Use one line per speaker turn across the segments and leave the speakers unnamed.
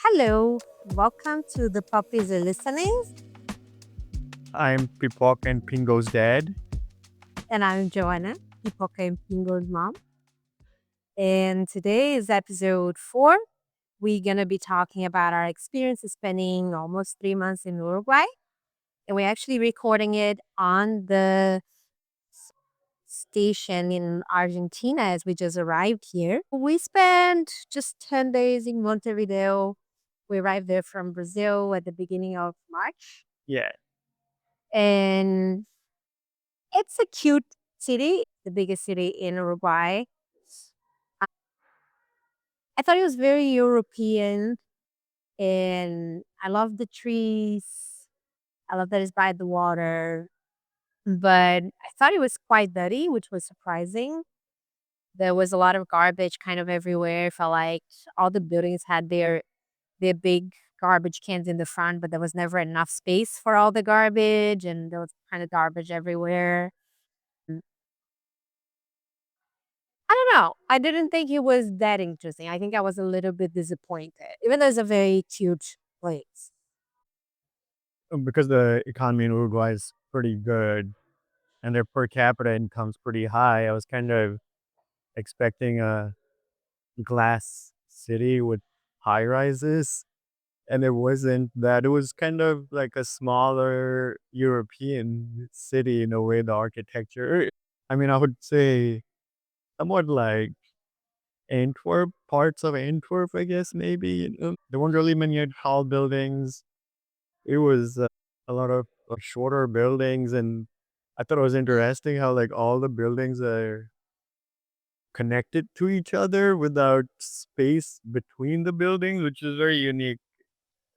Hello, welcome to the Puppies Are Listening,
I'm Pipok and Pingo's dad.
and I'm Joanna, Pipoca and Pingo's mom. And today is episode 4. We're going to be talking about our experience spending almost 3 months in Uruguay. And we're actually recording it on the station in Argentina as we just arrived here. We spent just 10 days in Montevideo. We arrived there from Brazil at the beginning of March.
Yeah,
And it's a cute city, the biggest city in Uruguay. I thought it was very European, and I love the trees. I love that it's by the water, but I thought it was quite dirty, which was surprising. There was a lot of garbage kind of everywhere. Felt like all the buildings had their big garbage cans in the front, but there was never enough space for all the garbage, and there was kind of garbage everywhere. I don't know. I didn't think it was that interesting. I think I was a little bit disappointed, even though it's a very cute place.
because the economy in Uruguay is pretty good and their per capita income's pretty high. I was kind of expecting a glass city with high rises, and it wasn't that. It was kind of like a smaller European city in a way, the architecture. I mean, I would say somewhat like Antwerp, parts of Antwerp, I guess, maybe. There weren't really many tall buildings. It was a lot of shorter buildings, and I thought it was interesting how like all the buildings are connected to each other without space between the buildings, which is very unique.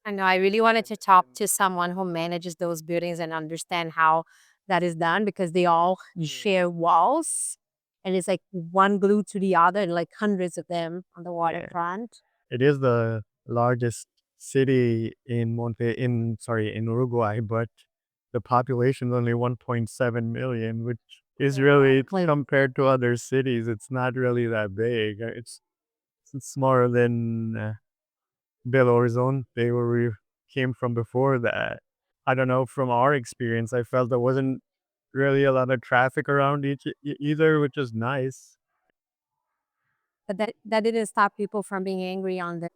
I know I really wanted to talk to someone who manages those buildings and understand how that is done because they all share walls and it's like one glued to the other and like hundreds of them on the
Yeah.
waterfront.
It is the largest city in Uruguay, but the population is only 1.7 million, which is really
Exactly.
compared to other cities, it's not really that big. It's smaller than Belo Horizonte, where we came from before that. I don't know, from our experience, I felt there wasn't really a lot of traffic around either, which is nice.
But that didn't stop people from being angry on the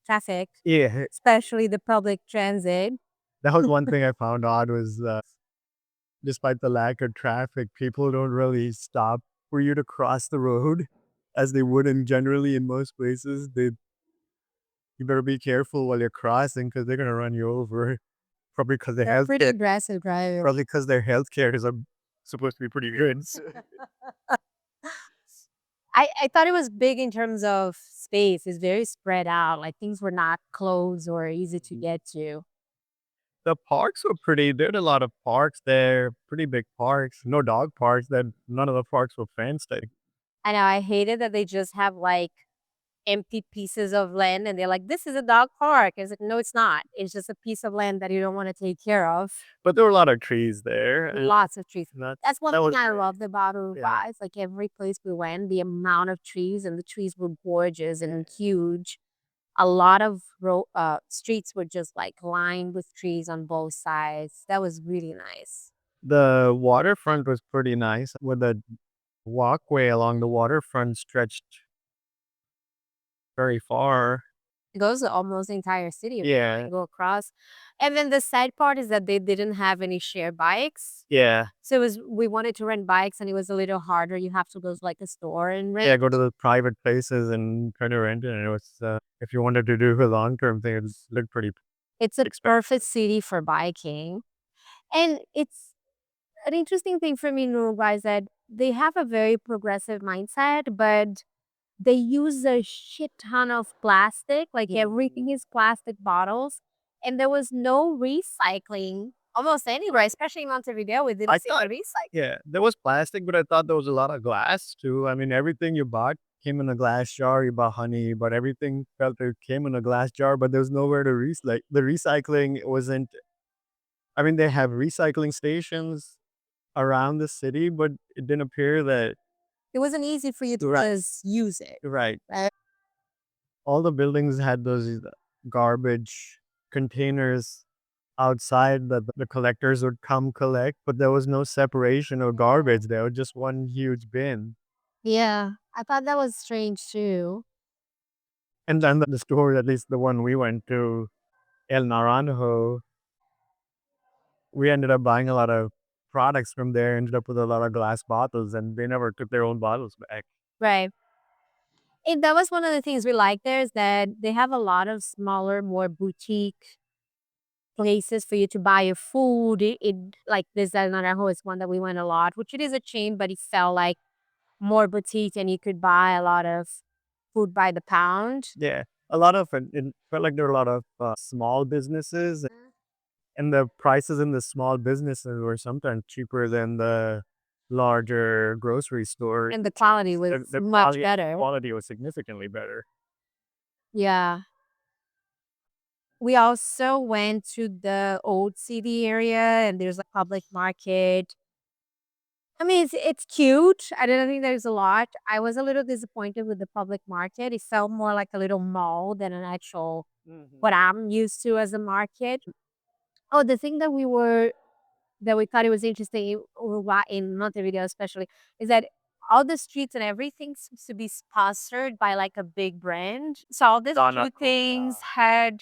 traffic,
Yeah,
especially the public transit.
that was one thing I found odd was despite the lack of traffic, people don't really stop for you to cross the road as they would in generally in most places. You better be careful while you're crossing because they're gonna run you over. Probably because their
They're
health
pretty aggressive drivers.
probably because their healthcare is supposed to be pretty good.
I thought it was big in terms of space. It's very spread out. Like things were not close or easy to get to.
The parks were pretty. There are a lot of parks there, pretty big parks. No dog parks. That none of the parks were fenced.
I know I hated that they just have like empty pieces of land and they're like, this is a dog park. It's like, no, it's not. It's just a piece of land that you don't want to take care of.
But there were a lot of trees there, and
Lots of trees.
that's
That's one
that
thing
was
I
great.
loved about
Yeah.
Uruguay. It's like every place we went, the amount of trees and the trees were gorgeous and huge. A lot of streets were just like lined with trees on both sides. That was really nice.
The waterfront was pretty nice, with the walkway along the waterfront stretched very far.
It goes to almost the entire city if you
Yeah,
like, go across. And then the sad part is that they didn't have any share bikes.
yeah,
So it was we wanted to rent bikes and it was a little harder. You have to go to like a store and rent.
yeah. Go to the private places and try to rent it, and it was if you wanted to do a long term thing, it looked pretty
It's a
expensive.
perfect city for biking. And it's an interesting thing for me in Uruguay is that they have a very progressive mindset, but they use a shit ton of plastic. Like everything is plastic bottles. And there was no recycling almost anywhere, especially in Montevideo. We
I
didn't see the
thought,
recycling.
yeah, there was plastic, but I thought there was a lot of glass too. I mean, everything you bought came in a glass jar. You bought honey, but everything felt it came in a glass jar. But there was nowhere to recycle. The recycling wasn't. I mean, they have recycling stations around the city, but it didn't appear that
It wasn't easy for you to
right,
just use it.
right.
Right?
All the buildings had those. garbage containers outside that the collectors would come collect, but there was no separation or garbage. There was just one huge bin.
Yeah, I thought that was strange too.
And then the store, at least the one we went to, El Naranjo, we ended up buying a lot of products from there, ended up with a lot of glass bottles, and they never took their own bottles back.
Right. And that was one of the things we like there is that they have a lot of smaller, more boutique places for you to buy your food. It like this El Naranjo is one that we went a lot, which it is a chain, but it felt like more boutique and you could buy a lot of food by the pound.
Yeah. A lot of it felt like there were a lot of small businesses, and the prices in the small businesses were sometimes cheaper than the larger grocery store
And the quality
chains.
was
The
much better.
quality was significantly better.
Yeah. We also went to the old city area and there's a public market. I mean, it's cute. I didn't think there's a lot. I was a little disappointed with the public market. It felt more like a little mall than an actual
Mhm.
what I'm used to as a market. Oh, the thing that we thought it was interesting in Uruguay, in Montevideo especially, is that all the streets and everything seems to be sponsored by like a big brand. So all these
Donna
cute things
Coca.
had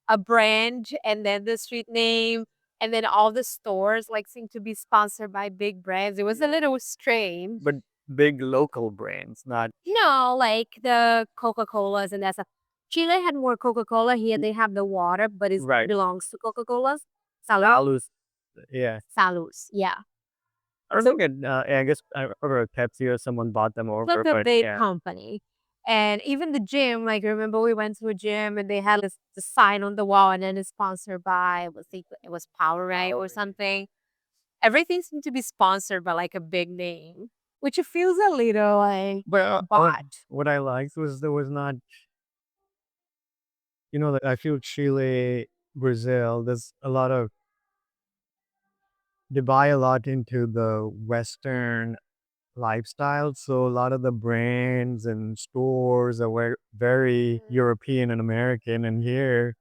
a brand and then the street name, and then all the stores like seem to be sponsored by big brands. It was a
Yeah.
little strange.
But big local brands, not
No, like the Coca-Colas and that's a Chile had more Coca-Cola. Here they have the water, but it
right.
belongs to Coca-Colas. Salud.
Alus, yeah.
Salus. Yeah.
I don't
So
think I guess I remember Pepsi or someone bought them
like
over,
a
but
big
yeah.
company. And even the gym, like I remember we went to a gym and they had this the sign on the wall and then it's sponsored by it was Powerade or
Powerade.
something. Everything seemed to be sponsored by like a big name, which it feels a little like
But
bought.
what I liked was there was not, that I feel Chile, Brazil, there's a lot of, they buy a lot into the Western lifestyle. So a lot of the brands and stores are very
Mm.
European and American. And here,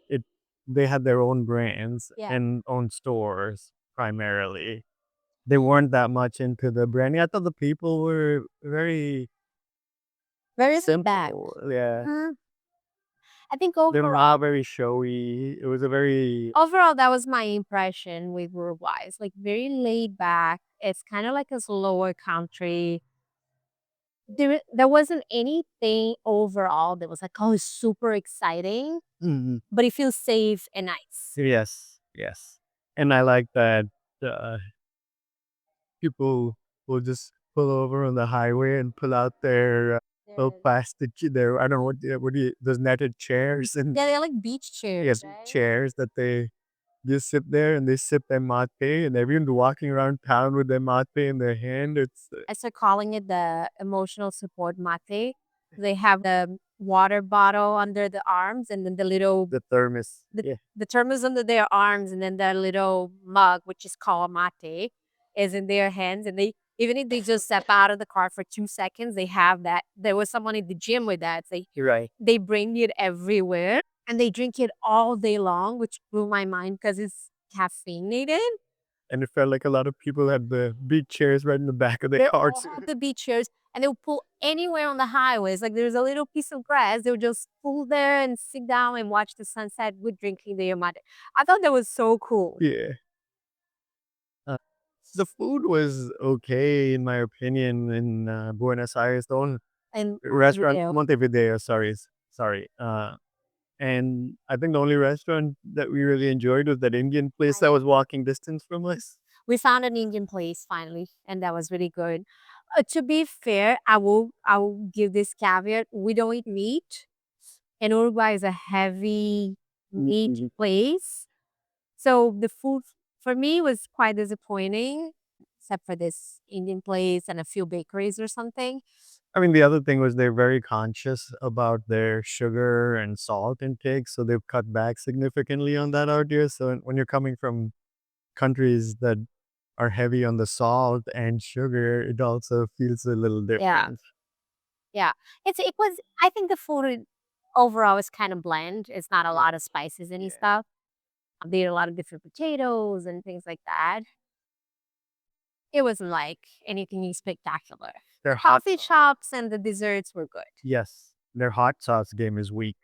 it they had their own brands
Yeah.
and own stores primarily. They weren't that much into the branding. I thought the people were very
Very laid back.
simple. Yeah.
Mhm. I think
They're not very showy. It was a very
overall that was my impression with Uruguay. It's like very laid back. It's kind of like a slower country. There wasn't anything overall that was like, oh, it's super exciting,
Mhm.
but it feels safe and nice.
Yes, yes. And I like that uh, people will just pull over on the highway and pull out their little
They're
plastic, their, I don't know what do you, those netted chairs and
yeah, they're like beach chairs,
yes,
right?
chairs that they just sit there and they sip their mate and everyone's walking around town with their mate in their hand. It's
I start calling it the emotional support mate. They have the water bottle under the arms and then
the thermos.
the,
Yeah.
the thermos under their arms and then their little mug, which is called mate, is in their hands. And they even if they just step out of the car for 2 seconds, they have that. There was someone in the gym with that.
You're right.
They bring it everywhere and they drink it all day long, which blew my mind because it's caffeinated.
And it felt like a lot of people had the big chairs right in the back of their
They all
cars.
have the beach chairs and they'll pull anywhere on the highways. Like there's a little piece of grass. They'll just pull there and sit down and watch the sunset with drinking their mate. I thought that was so cool.
Yeah. Uh, the food was okay in my opinion in Buenos Aires. The only
And
restaurant
Montevideo.
Montevideo, sorry. And I think the only restaurant that we really enjoyed was that Indian place that was walking distance from us.
We found an Indian place finally, and that was really good. To be fair, I will give this caveat: we don't eat meat, and Uruguay is a heavy meat
Mhm.
place, so the food for me was quite disappointing, except for this Indian place and a few bakeries or something.
I mean, the other thing was they're very conscious about their sugar and salt intake, so they've cut back significantly on that out here. So when you're coming from countries that are heavy on the salt and sugar, it also feels a little
Yeah,
different.
yeah. It was. I think the food. overall it's kind of bland. It's not a lot of spices and stuff. They ate a lot of different potatoes and things like that. It wasn't like anything spectacular.
Their
The
hot
coffee
sauce.
shops and the desserts were good.
Yes, their hot sauce game is weak.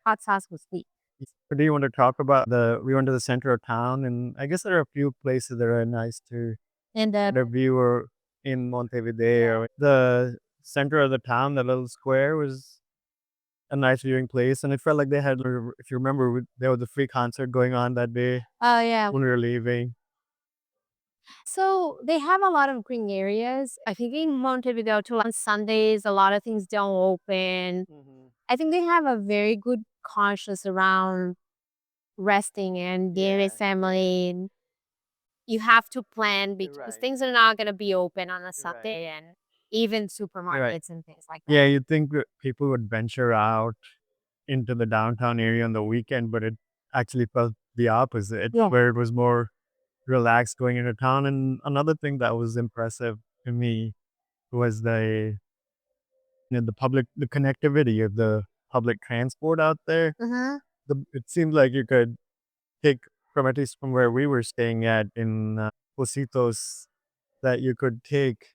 Hot sauce was sweet.
But do you want to talk about we went to the center of town, and I guess there are a few places that are nice to
And
the view or in Montevideo. The center of the town, the little square, was a nice viewing place, and it felt like they had, if you remember, there was a free concert going on that day
oh yeah.
when we were leaving.
So they have a lot of green areas. I think in Montevideo too on Sundays a lot of things don't open. I think they have a very good conscience around resting and being with family. You have to plan because things are not gonna be open on a Sunday and even supermarkets and things like that.
Yeah, you'd think that people would venture out into the downtown area on the weekend, but it actually felt the opposite,
Yeah.
where it was more relaxed going into town. And another thing that was impressive to me was the connectivity of the public transport out there.
Uh-huh.
It seemed like you could take from, at least from where we were staying at in Positos, that you could take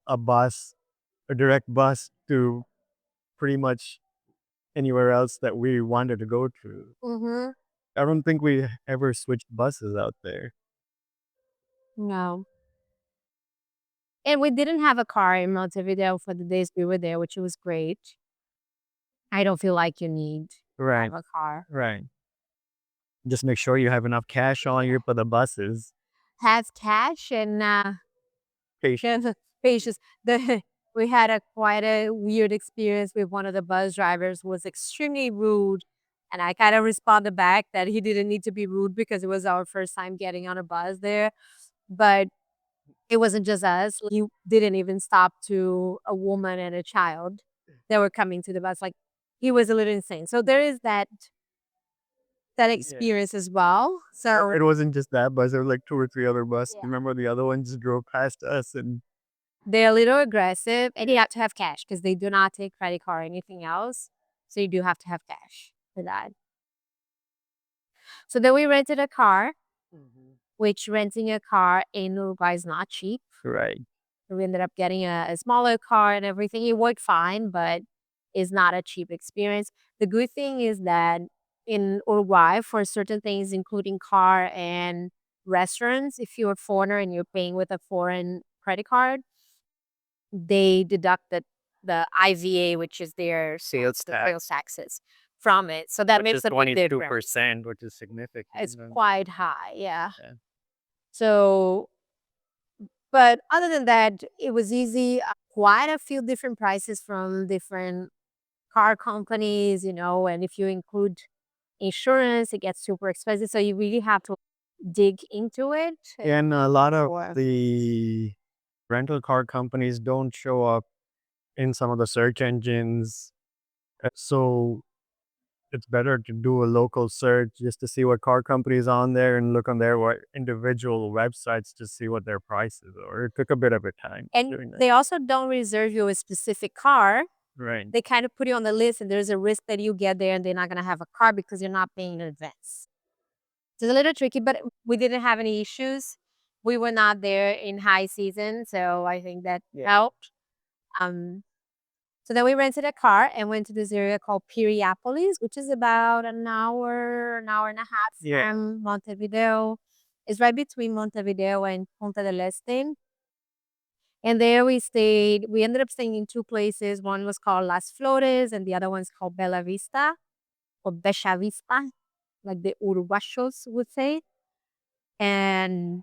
a bus, a direct bus to pretty much anywhere else that we wanted to go to.
Mm-hmm.
I don't think we ever switched buses out there.
No. And we didn't have a car in Montevideo for the days we were there, which was great. I don't feel like you need to
Right,
have a car.
right. Just make sure you have enough cash on you for the buses.
Have cash and
Patience.
patience. The we had a quite a weird experience with one of the bus drivers who was extremely rude. And I kind of responded back that he didn't need to be rude because it was our first time getting on a bus there. But it wasn't just us. He didn't even stop to a woman and a child that were coming to the bus. Like he was a little insane. So there is that experience as well. So
It wasn't just that bus, there were like two or three other buses. Remember the other ones just drove past us and
they're a little aggressive and you have to have cash because they do not take credit card or anything else. So you do have to have cash for that. So then we rented a car, which renting a car in Uruguay is not cheap.
right.
We ended up getting a smaller car and everything. It worked fine, but it's not a cheap experience. The good thing is that in Uruguay, for certain things, including car and restaurants, if you're a foreigner and you're paying with a foreign credit card, they deduct the IVA, which is their sales taxes from it. So that makes a big difference.
22%, which is significant.
It's quite high, yeah.
Yeah.
So, but other than that, it was easy. Quite a few different prices from different car companies, and if you include insurance, it gets super expensive. So you really have to dig into it.
And a lot of
Or
the rental car companies don't show up in some of the search engines. So it's better to do a local search just to see what car companies on there and look on their individual websites to see what their prices are. It took a bit of a time
and
doing that.
they also don't reserve you a specific car.
Right.
They kind of put you on the list, and there's a risk that you get there and they're not gonna have a car because you're not paying in advance. So it's a little tricky, but we didn't have any issues. We were not there in high season, so I think that helped. Um, so then we rented a car and went to this area called Piriápolis, which is about an hour and a half from Montevideo. It's right between Montevideo and Punta del Este. And there we stayed. We ended up staying in two places. One was called Las Flores, and the other one's called Bella Vista or Becha Vista, like the Uruguayos would say. And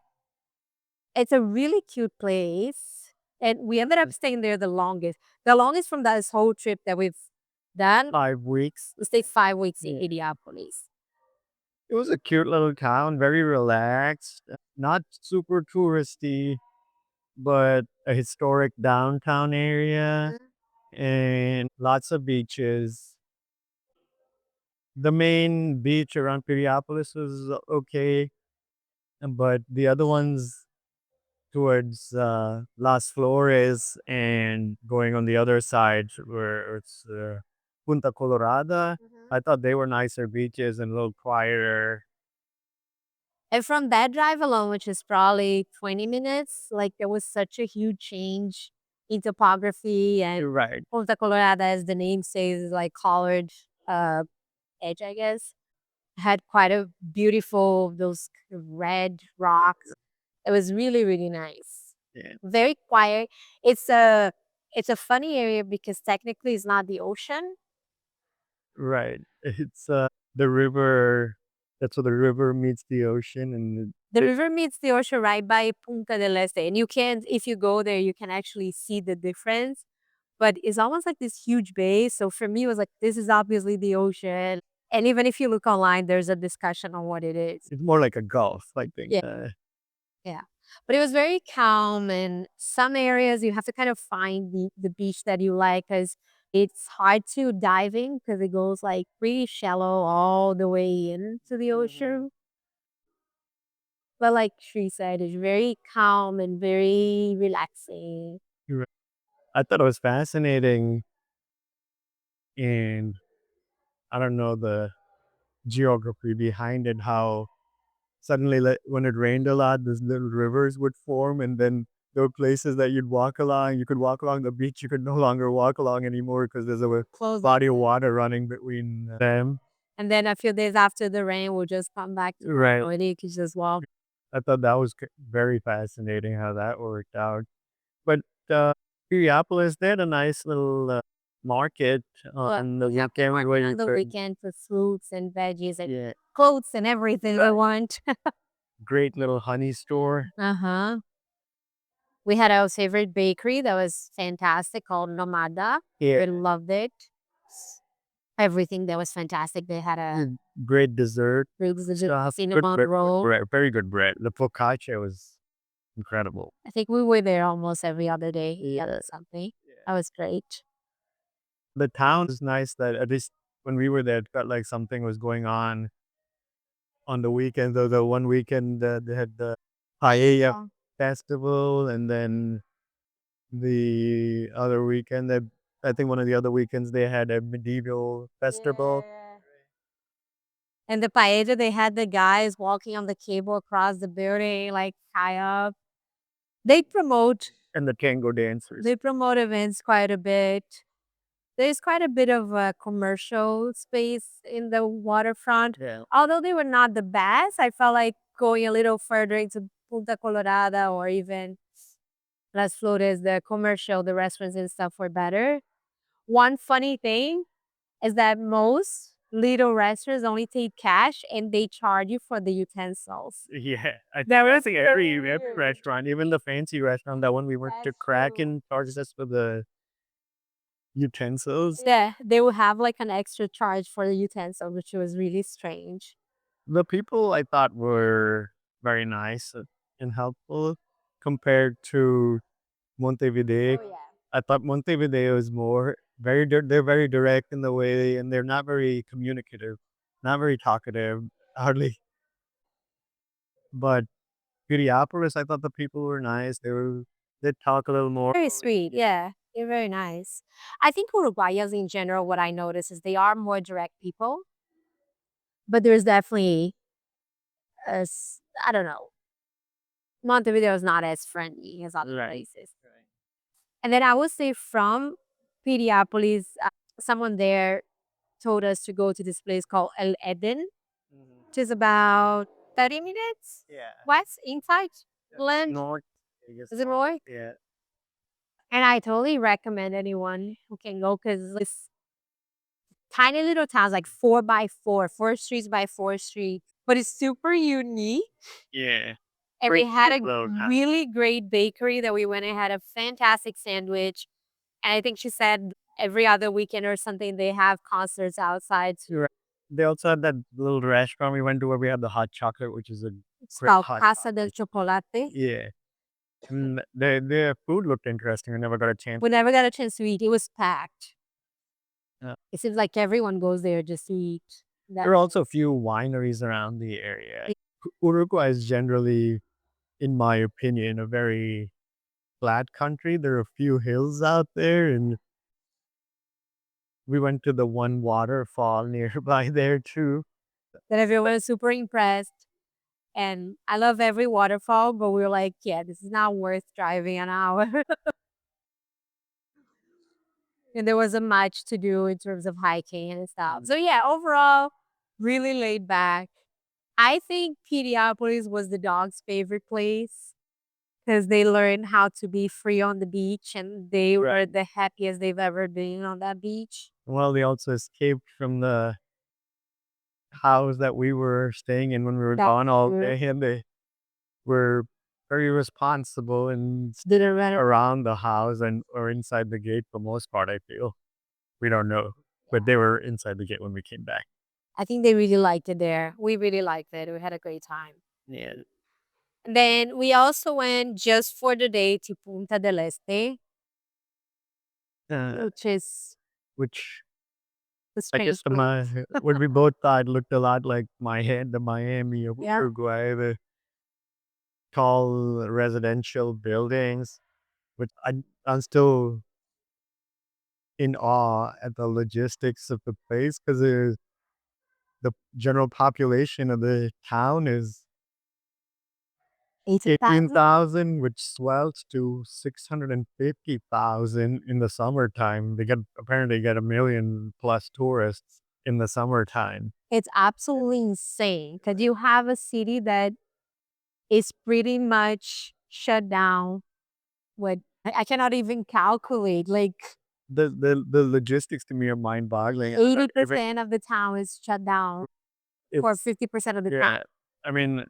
it's a really cute place. And we ended up staying there the longest. The longest from this whole trip that we've done.
5 weeks.
We stayed 5 weeks in Piriápolis.
It was a cute little town, very relaxed, not super touristy, but a historic downtown area and lots of beaches. The main beach around Piriapolis was okay, but the other ones towards Las Flores and going on the other side where it's Punta Colorada. I thought they were nicer beaches and a little quieter.
And from that drive alone, which is probably 20 minutes, like there was such a huge change in topography and
Right.
Punta Colorada, as the name says, is like colored uh edge, I guess. Had quite a beautiful those red rocks. It was really, really nice.
Yeah.
Very quiet. It's a it's a funny area because technically it's not the ocean.
Right. It's the river. That's where the river meets the ocean, and
The river meets the ocean right by Punta del Este. And you can, if you go there, you can actually see the difference. But it's almost like this huge bay. So for me, it was like, this is obviously the ocean. And even if you look online, there's a discussion on what it is.
it's more like a gulf, I think.
Yeah. Yeah. But it was very calm. And some areas you have to kind of find the beach that you like because it's hard to diving because it goes like pretty shallow all the way into the ocean. But like she said, it's very calm and very relaxing.
You're right. I thought it was fascinating, and I don't know the geography behind it. How suddenly, like, when it rained a lot, these little rivers would form, and then there were places that you'd walk along. You could walk along the beach. You could no longer walk along anymore because there's a
Close.
body of water running between them.
And then a few days after the rain, we'll just come back to
Right.
normality. You could just walk.
I thought that was very fascinating how that worked out. But Piriápolis, they had a nice little market on the weekend where
On
you
the
could,
weekend for fruits and veggies and
yeah,
clothes and everything we want.
great little honey store.
Uh-huh. We had our favorite bakery that was fantastic called Nomada.
Yeah,
We loved it. Everything there was fantastic. They had a
great dessert stuff. Good
cinnamon
bread, good
roll.
bread, very good bread. The focaccia was incredible.
I think we were there almost every other day. Yeah, or something. That was great.
The town is nice that at least when we were there, it felt like something was going on the weekend. Though the one weekend they had the paella festival, and then the other weekend, I think one of the other weekends they had a medieval festival.
Yeah. And the paella, they had the guys walking on the cable across the building, like high up. They promote
And the tango dancers.
they promote events quite a bit. There's quite a bit of commercial space in the waterfront.
Yeah.
Although they were not the best, I felt like going a little further into Punta Colorada or even Las Flores, the commercial, the restaurants and stuff were better. One funny thing is that most little restaurants only take cash and they charge you for the utensils.
Yeah, I think
That was
that's every
weird.
restaurant, even the fancy restaurant, that one we went to
That's true.
Kraken charges us for the utensils.
Yeah, they will have like an extra charge for the utensil, which was really strange.
The people I thought were very nice and helpful compared to Montevideo.
Oh yeah.
I thought Montevideo is more they're very direct in the way, and they're not very communicative, not very talkative, hardly. But Piriapolis, I thought the people were nice. They talk a little more.
Very sweet, yeah. They're very nice. I think Uruguayans in general, what I notice is they are more direct people, but there's definitely I don't know. Montevideo is not as friendly as other
Right.
places. And then I would say from Piriapolis, someone there told us to go to this place called El Eden, which is about 30 minutes
Yeah.
west inside land.
North, I guess.
Is it more?
Yeah.
And I totally recommend anyone who can go because this tiny little towns, like 4 by 4, 4 streets by 4 streets, but it's super unique.
Yeah.
And we
Great
had a
little town.
really great bakery that we went and had a fantastic sandwich. And I think she said every other weekend or something, they have concerts outside.
You're right. They also had that little restaurant we went to where we had the hot chocolate, which is a
It's
great
called
hot
Casa del
chocolate.
Chocolate.
Yeah. And their food looked interesting. I never got a chance.
We never got a chance to eat. It was packed.
Yeah.
It seems like everyone goes there just to eat.
There are also a few wineries around the area. Uruguay is generally, in my opinion, a very flat country. There are a few hills out there, and We went to the one waterfall nearby there too.
That everyone was super impressed. And I love every waterfall, but we were like, yeah, this is not worth driving an hour. And there wasn't much to do in terms of hiking and stuff. So yeah, overall, really laid back. I think Piriápolis was the dog's favorite place because they learned how to be free on the beach and they were the happiest they've ever been on that beach.
Well, they also escaped from the house that we were staying in when we were
That
gone all
true.
day, and they were very responsible and
Didn't matter.
around the house and or inside the gate for most part, I feel. We don't know, but they were inside the gate when we came back.
I think they really liked it there. We really liked it. We had a great time.
Yeah.
Then we also went just for the day to Punta del Este, which is
Which
the
I guess
strange
the
place.
my what we both thought looked a lot like my head, the Miami of
Yeah.
Uruguay, the tall residential buildings, which I'm still in awe at the logistics of the place because the general population of the town is
18,000?
18,000, which swells to 650,000 in the summertime. They apparently get a million plus tourists in the summertime.
It's absolutely insane because you have a city that is pretty much shut down. What I cannot even calculate. Like
The logistics to me are mind boggling.
80% of the town is shut down for
It's
50% of the time.
yeah. I mean,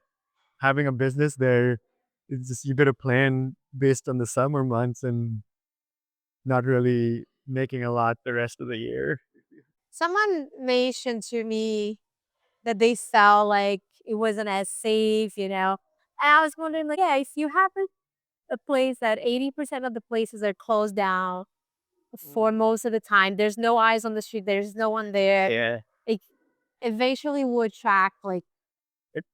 having a business there, it's just you got to plan based on the summer months and not really making a lot the rest of the year.
Someone mentioned to me that they felt like it wasn't as safe, you know. And I was wondering, like, yeah, if you have a place that 80% of the places are closed down for most of the time, there's no eyes on the street, there's no one there.
Yeah.
It eventually would attract like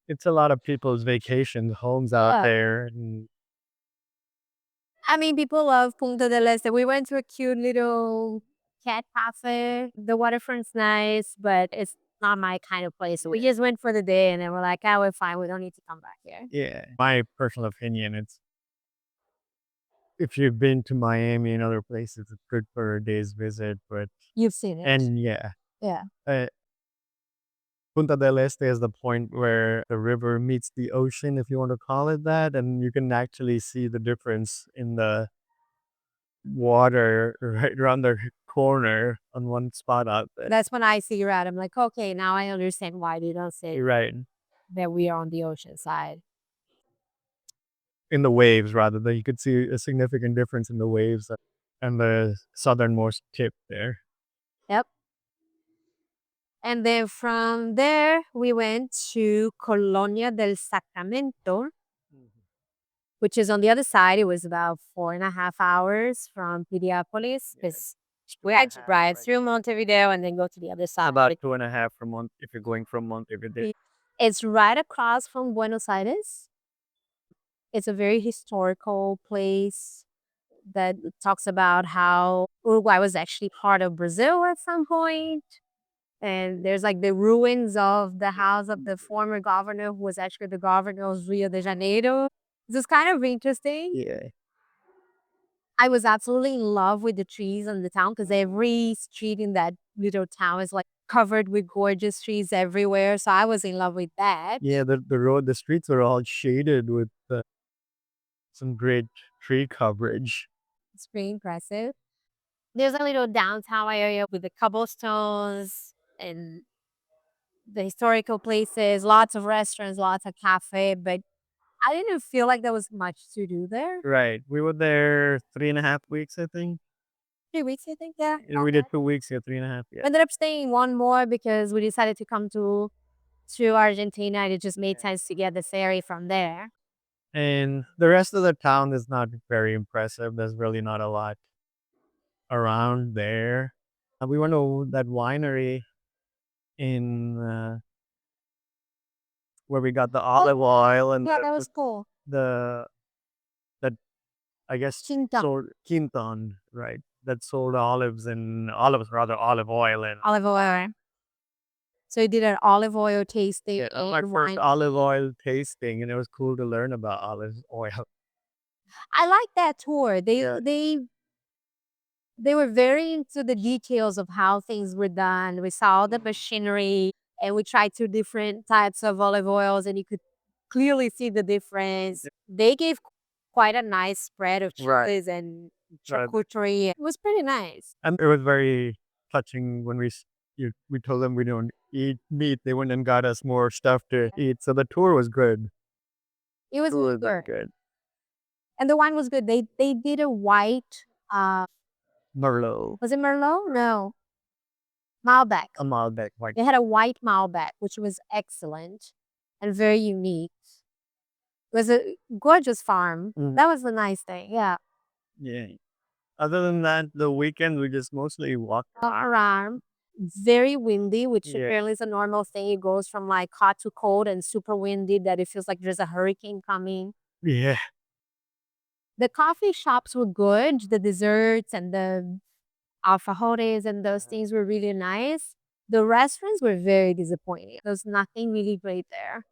It's a lot of people's vacation homes out
yeah.
there. And
I mean, people love Punta del Este. We went to a cute little cat cafe. The waterfront's nice, but it's not my kind of place. So we just went for the day and then we're like, oh, we're fine. We don't need to come back here.
yeah, my personal opinion, it's if you've been to Miami and other places, it's good for a day's visit. But
You've seen it.
and yeah,
Yeah.
uh, Punta del Este is the point where the river meets the ocean, if you want to call it that, and you can actually see the difference in the water right around the corner on one spot out there.
That's when I figure out, I'm like, okay, now I understand why they don't say
You're right.
that we are on the ocean side.
In the waves, rather, that you could see a significant difference in the waves and the southernmost tip there.
Yep. And then from there, we went to Colonia del Sacramento, which is on the other side. It was about 4.5 hours from Piriápolis because we had to drive through Montevideo and then go to the other side.
About 2.5 from month if you're going from Montevideo.
It's right across from Buenos Aires. It's a very historical place that talks about how Uruguay was actually part of Brazil at some point. And there's like the ruins of the house of the former governor who was actually the governor of Rio de Janeiro. This is kind of interesting.
Yeah.
I was absolutely in love with the trees in the town because every street in that little town is like covered with gorgeous trees everywhere. So I was in love with that.
Yeah, the streets are all shaded with some great tree coverage.
It's pretty impressive. There's a little downtown area with the cobblestones and the historical places, lots of restaurants, lots of cafe, but I didn't feel like there was much to do there.
Right. We were there 3.5 weeks, I think.
3 weeks, I think, yeah.
And we did 2 weeks, yeah, 3.5.
We
Yeah.
ended up staying one more because we decided to come to Argentina and it just made sense to get the ferry from there.
And the rest of the town is not very impressive. There's really not a lot around there. We went to that winery in where we got the olive oil and
Yeah, that was cool.
the I guess
Quinta.
sort Quinton, right? that sold olives, rather olive oil, and
olive oil. So you did an olive oil tasting
yeah, that's my
and
first
wine.
olive oil tasting, and it was cool to learn about olive oil.
I like that tour.
Yeah,
They were very into the details of how things were done. We saw all the machinery and we tried two different types of olive oils and you could clearly see the difference. They gave quite a nice spread of
right.
cheese and
Right.
charcuterie. It was pretty nice.
And it was very touching when we told them we don't eat meat. They went and got us more stuff to eat. So the tour was good.
It was
Tour was very
good.
good.
And the wine was good. They did a white
Merlot,
was it Merlot? No. Malbec.
a Malbec white.
They had a white Malbec, which was excellent and very unique. It was a gorgeous farm.
Mhm.
That was the nice thing. Yeah.
Yeah. Other than that, the weekend we just mostly walked.
Around. Very windy, which
Yeah.
apparently is a normal thing. It goes from like hot to cold and super windy that it feels like there's a hurricane coming.
Yeah.
The coffee shops were good. The desserts and the alfajores and those things were really nice. The restaurants were very disappointing. There was nothing really great there.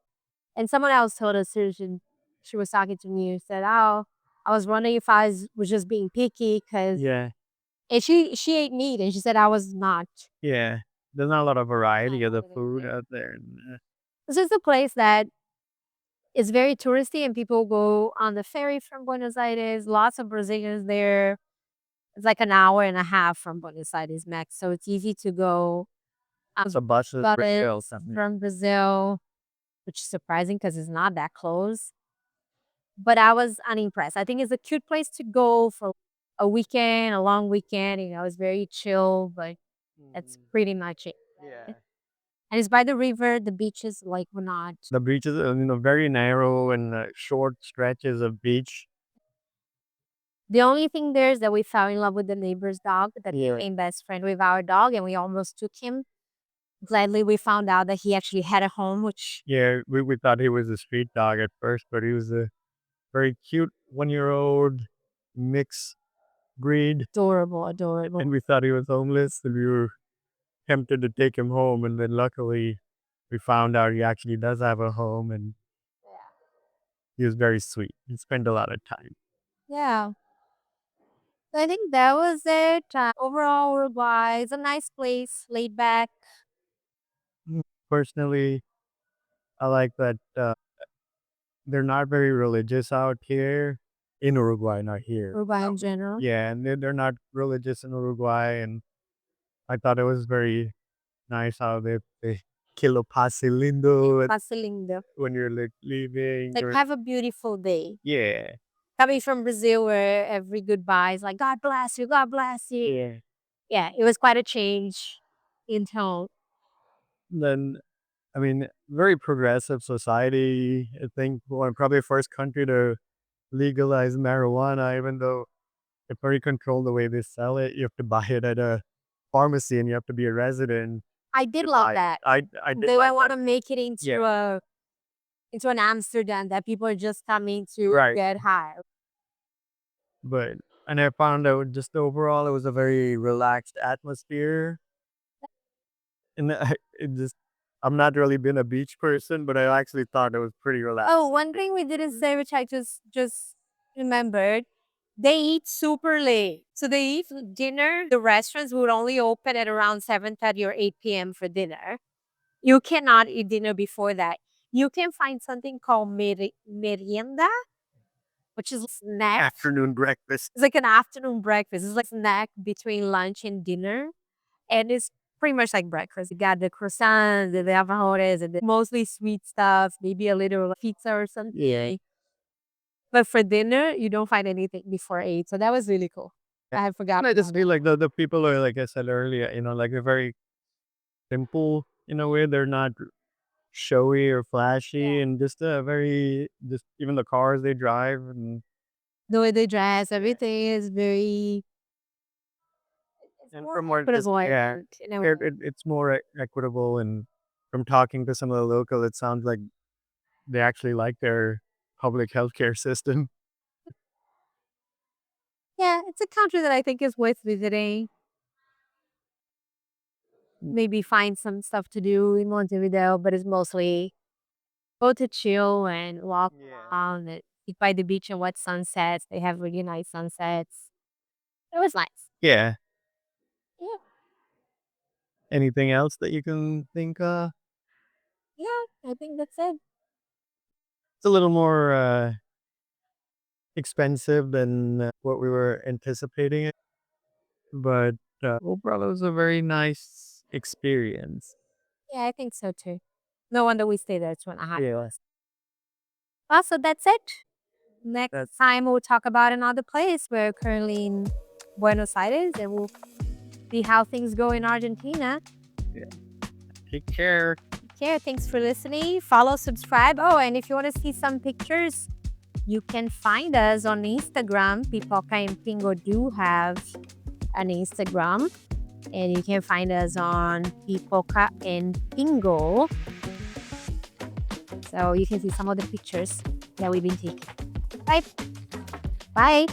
And someone else told us, she was talking to me and said, "Oh, I was wondering if was just being picky because,"
Yeah.
and she ate meat and she said I was not.
Yeah. There's not a lot of variety of
Not
the
really
food
there.
out there.
This is a place that is very touristy and people go on the ferry from Buenos Aires. Lots of Brazilians there. It's like an hour and a half from Buenos Aires max, so it's easy to go.
So buses,
But
rails,
it's
something.
from Brazil, which is surprising because it's not that close. But I was unimpressed. I think it's a cute place to go for a weekend, a long weekend. It's very chill, but that's pretty much it.
Yeah.
And it's by the river. The beaches like were not.
The beaches are, very narrow and short stretches of beach.
The only thing there is that we fell in love with the neighbor's dog that
Yeah.
became best friend with our dog, and we almost took him. Gladly, we found out that he actually had a home, which
Yeah, we thought he was a street dog at first, but he was a very cute 1-year-old mixed breed,
adorable,
and
adorable.
we thought he was homeless, and we were tempted to take him home, and then luckily we found out he actually does have a home, and he was very sweet. He spent a lot of time.
Yeah. So I think that was it. Overall, Uruguay is a nice place, laid back.
Personally, I like that they're not very religious out here in Uruguay, not here.
Uruguay in general.
Yeah, and they're not religious in Uruguay, and I thought it was very nice how they kill a pase lindo
Facilindo.
when you're like leaving.
Like, have a beautiful day.
Yeah,
Coming from Brazil, where every goodbye is like, God bless you, God bless you.
yeah.
Yeah, it was quite a change in tone.
Then I mean, very progressive society. I think we're probably the first country to legalize marijuana, even though it's very controlled the way they sell it. You have to buy it at a pharmacy, and you have to be a resident
I did
to
love
buy it.
that.
I did
They
like
want
that.
to make it
Yeah,
into an Amsterdam that people are just coming to
right.
get high.
But and I found out just overall it was a very relaxed atmosphere. And it just I'm not really been a beach person, but I actually thought it was pretty relaxed.
Oh, one thing we didn't say, which I just remembered, they eat super late. So they eat dinner. The restaurants would only open at around 7:30 or 8 p.m. for dinner. You cannot eat dinner before that. You can find something called merienda, which is a snack.
Afternoon breakfast.
It's like an afternoon breakfast. It's like a snack between lunch and dinner. And it's pretty much like breakfast. You got the croissants, the alfajores, and the mostly sweet stuff, maybe a little pizza or something.
Yeah.
But for dinner, you don't find anything before 8. So that was really cool. I had
And
forgotten
I just
about
feel
that.
like the people are like I said earlier, like they're very simple in a way. They're not showy or
Yeah.
flashy, and just very just even the cars they drive, and
The way they dress, everything is very it's
and
more
from more just
equitable, I
yeah,
think, in a way.
it's more equitable. And from talking to some of the local, it sounds like they actually like their public healthcare system.
Yeah, it's a country that I think is worth visiting. Maybe find some stuff to do in Montevideo, but it's mostly go to chill and walk
Yeah.
around and sit by the beach and watch sunsets. They have really nice sunsets. It was nice.
Yeah.
Yeah,
Anything else that you can think of?
yeah, I think that's it.
It's a little more expensive than what we were anticipating, but overall, it was a very nice experience.
Yeah, I think so too. No wonder we stayed there 2.5
Yeah.
years. Well, so that's it. Next
That's
time we'll talk about another place. We're currently in Buenos Aires and we'll see how things go in Argentina.
yeah. Take care.
Yeah, thanks for listening. Follow, subscribe. Oh, and if you want to see some pictures, you can find us on Instagram. Pipoca and Pingo do have an Instagram. And you can find us on Pipoca and Pingo. So you can see some of the pictures that we've been taking. Bye. Bye.